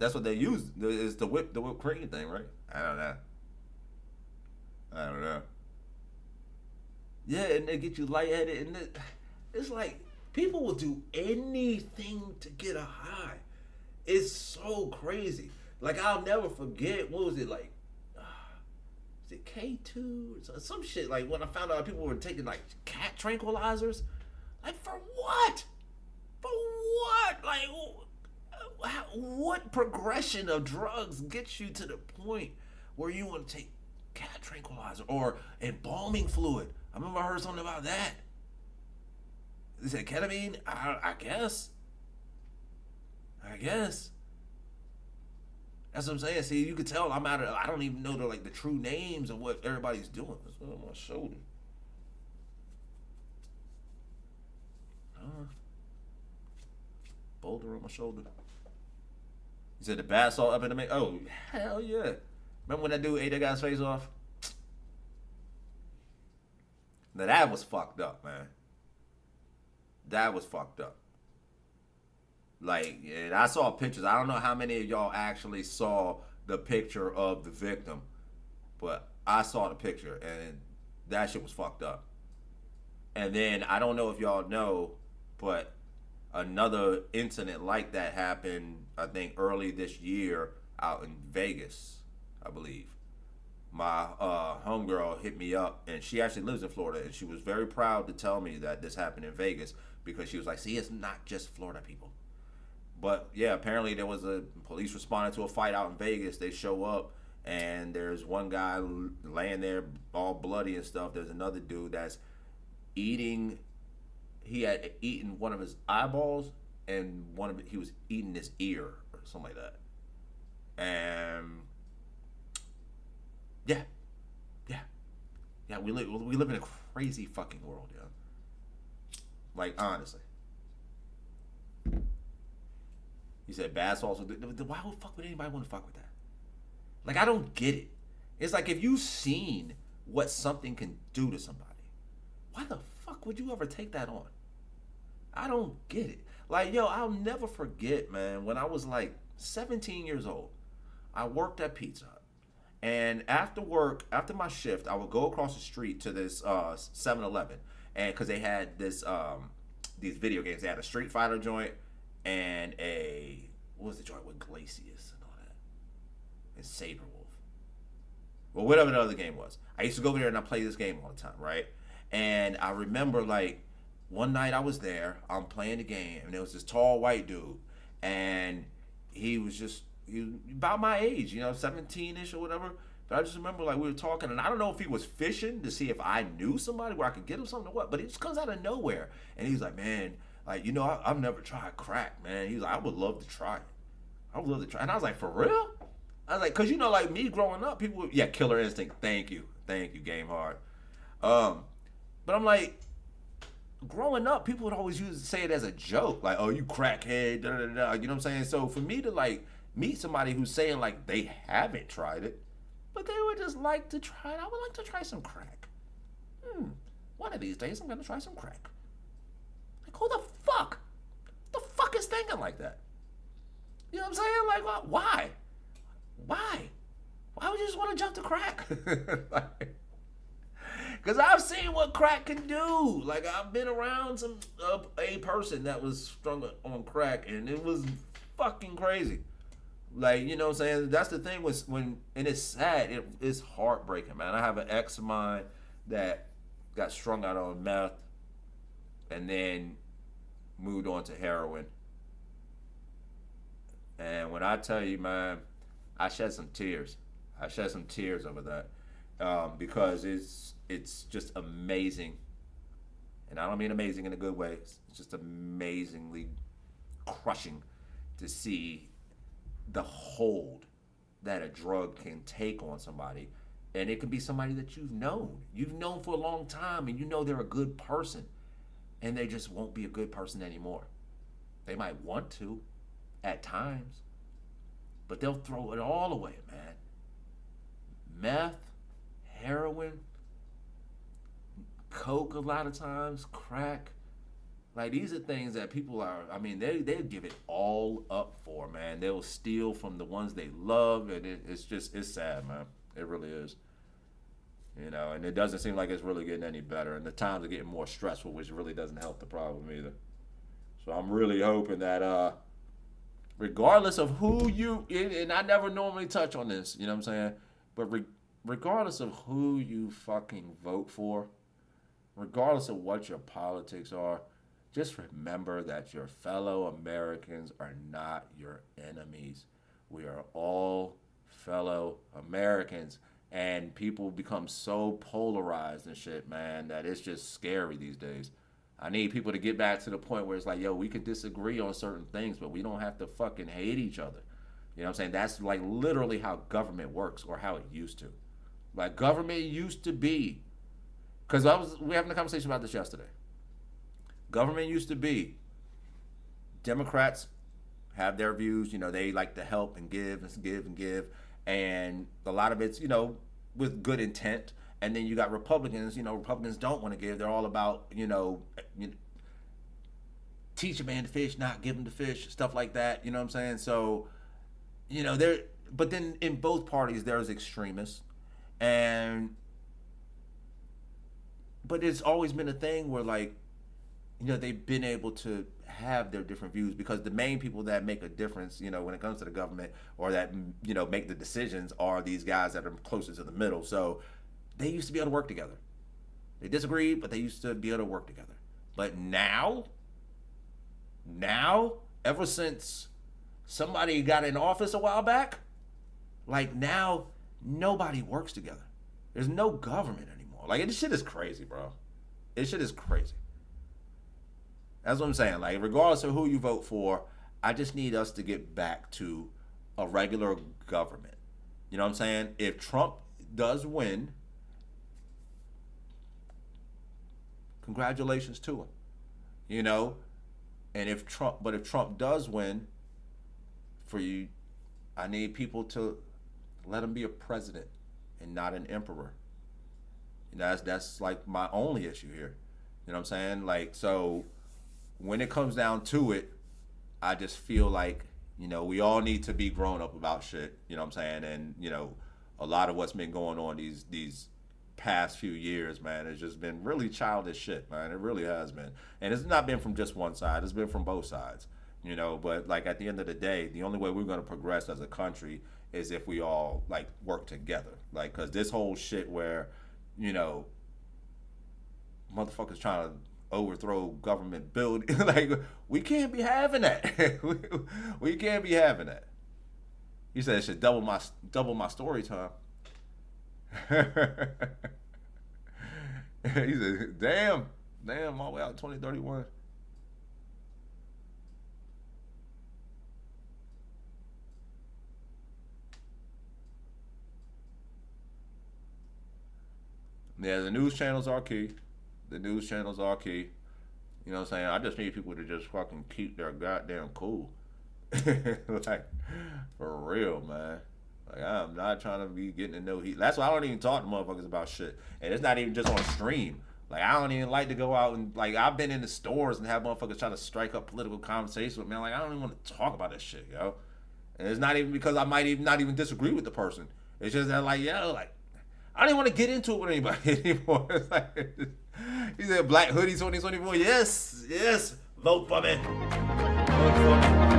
That's what they use. Is the whipped cream thing, right? I don't know. I don't know. Yeah, and they get you lightheaded, and it's like people will do anything to get a high. It's so crazy. Like I'll never forget. What was it like? Is it K2 or some shit? Like when I found out people were taking like cat tranquilizers. Like for what? For what? Like what progression of drugs gets you to the point where you want to take cat tranquilizer or embalming fluid? I remember I heard something about that. Is it ketamine? I guess. I guess. That's what I'm saying. See, you could tell I'm out of. I don't even know the true names of what everybody's doing. It's on my shoulder. Boulder on my shoulder. You said the bath salt epidemic? Oh, hell yeah. Remember when that dude ate that guy's face off? Now that was fucked up, man. That was fucked up. Like, and I saw pictures. I don't know how many of y'all actually saw the picture of the victim, but I saw the picture, and that shit was fucked up. And then I don't know if y'all know, but another incident like that happened, I think, early this year out in Vegas, I believe. My homegirl hit me up, and she actually lives in Florida, and she was very proud to tell me that this happened in Vegas because she was like, see, it's not just Florida people. But yeah, apparently there was a police responded to a fight out in Vegas. They show up, and there's one guy laying there all bloody and stuff. There's another dude that's eating. He had eaten one of his eyeballs, and he was eating his ear or something like that. And yeah, yeah, yeah. We live in a crazy fucking world, yeah. Like honestly, you said bath salts. Why the fuck would anybody want to fuck with that? Like I don't get it. It's like if you've seen what something can do to somebody, why the fuck would you ever take that on? I don't get it. Like yo, I'll never forget, man. When I was like 17 years old, I worked at Pizza Hut. And after work, after my shift, I would go across the street to this 7-Eleven, and because they had this these video games, they had a Street Fighter joint and a what was the joint with Glacius and all that, and Saber Wolf, well whatever the other game was. I used to go over there and I play this game all the time, right? And I remember like one night I was there, I'm playing the game, and there was this tall white dude, and he was just he was about my age, 17-ish or whatever. But I just remember like we were talking, and I don't know if he was fishing to see if I knew somebody where I could get him something or what. But it just comes out of nowhere, and he's like, "Man, like I've never tried crack, man." He's like, "I would love to try it. I would love to try." And I was like, "For real?" I was like, "Cause like me growing up, people, yeah, Killer Instinct. Thank you, Game Hard." But I'm like, growing up, people would always say it as a joke, like, "Oh, you crackhead," da da da. You know what I'm saying? So for me to like meet somebody who's saying like they haven't tried it, but they would just like to try it. I would like to try some crack. One of these days, I'm gonna try some crack. Like, who the fuck? The fuck is thinking like that? You know what I'm saying? Like, why? Why? Why would you just want to jump to crack? Because I've seen what crack can do. Like, I've been around a person that was strung on crack, and it was fucking crazy. Like, you know what I'm saying? That's the thing and it's sad. It's heartbreaking, man. I have an ex of mine that got strung out on meth and then moved on to heroin. And when I tell you, man, I shed some tears. I shed some tears over that because it's just amazing. And I don't mean amazing in a good way. It's just amazingly crushing to see the hold that a drug can take on somebody. And it can be somebody that you've known for a long time, and they're a good person, and they just won't be a good person anymore. They might want to at times, but they'll throw it all away, man. Meth, heroin, coke a lot of times, crack, Like these are things that people are. I mean, they give it all up for, man. They'll steal from the ones they love, and it's sad, man. It really is. And it doesn't seem like it's really getting any better, and the times are getting more stressful, which really doesn't help the problem either. So I'm really hoping that, regardless of who you, and I never normally touch on this, you know what I'm saying, but regardless of who you fucking vote for, regardless of what your politics are, just remember that your fellow Americans are not your enemies. We are all fellow Americans. And people become so polarized and shit, man, that it's just scary these days. I need people to get back to the point where it's like, yo, we can disagree on certain things, but we don't have to fucking hate each other. You know what I'm saying? That's like literally how government works, or how it used to. Like government used to be, because we were having a conversation about this yesterday. Government used to be, Democrats have their views, they like to help and give and give and give. And a lot of it's, with good intent. And then you got Republicans, Republicans don't want to give. They're all about, teach a man to fish, not give him the fish, stuff like that. You know what I'm saying? So, but then in both parties, there's extremists. But it's always been a thing where, like, they've been able to have their different views, because the main people that make a difference, when it comes to the government, or that, make the decisions, are these guys that are closest to the middle. So they used to be able to work together. They disagreed, but they used to be able to work together. But now, ever since somebody got in office a while back, like now, nobody works together. There's no government anymore. Like, this shit is crazy, bro. This shit is crazy. That's what I'm saying. Like, regardless of who you vote for, I just need us to get back to a regular government. You know what I'm saying? If Trump does win, congratulations to him. And if Trump does win, for you, I need people to let him be a president and not an emperor. That's like my only issue here. You know what I'm saying? Like, so when it comes down to it, I just feel like, we all need to be grown up about shit, you know what I'm saying? And, a lot of what's been going on these past few years, man, has just been really childish shit, man. It really has been. And it's not been from just one side, it's been from both sides, but like at the end of the day, the only way we're going to progress as a country is if we all like work together. Like, cause this whole shit where, motherfuckers trying to overthrow government building. Like, we can't be having that. We can't be having that. He said it should double my story time. He said, damn, all the way out 2031. Yeah, the news channels are key. The news channels are key. You know what I'm saying? I just need people to just fucking keep their goddamn cool. Like, for real, man. Like, I'm not trying to be getting to know heat. That's why I don't even talk to motherfuckers about shit. And it's not even just on stream. Like, I don't even like to go out and, like, I've been in the stores and have motherfuckers try to strike up political conversation with me. I'm like, I don't even want to talk about this shit, yo. And it's not even because I might even not even disagree with the person. It's just that, like, yo, like, I don't even want to get into it with anybody anymore. It's like, he said, Blakkhoodie 2024. Yes, vote for me. Vote for me.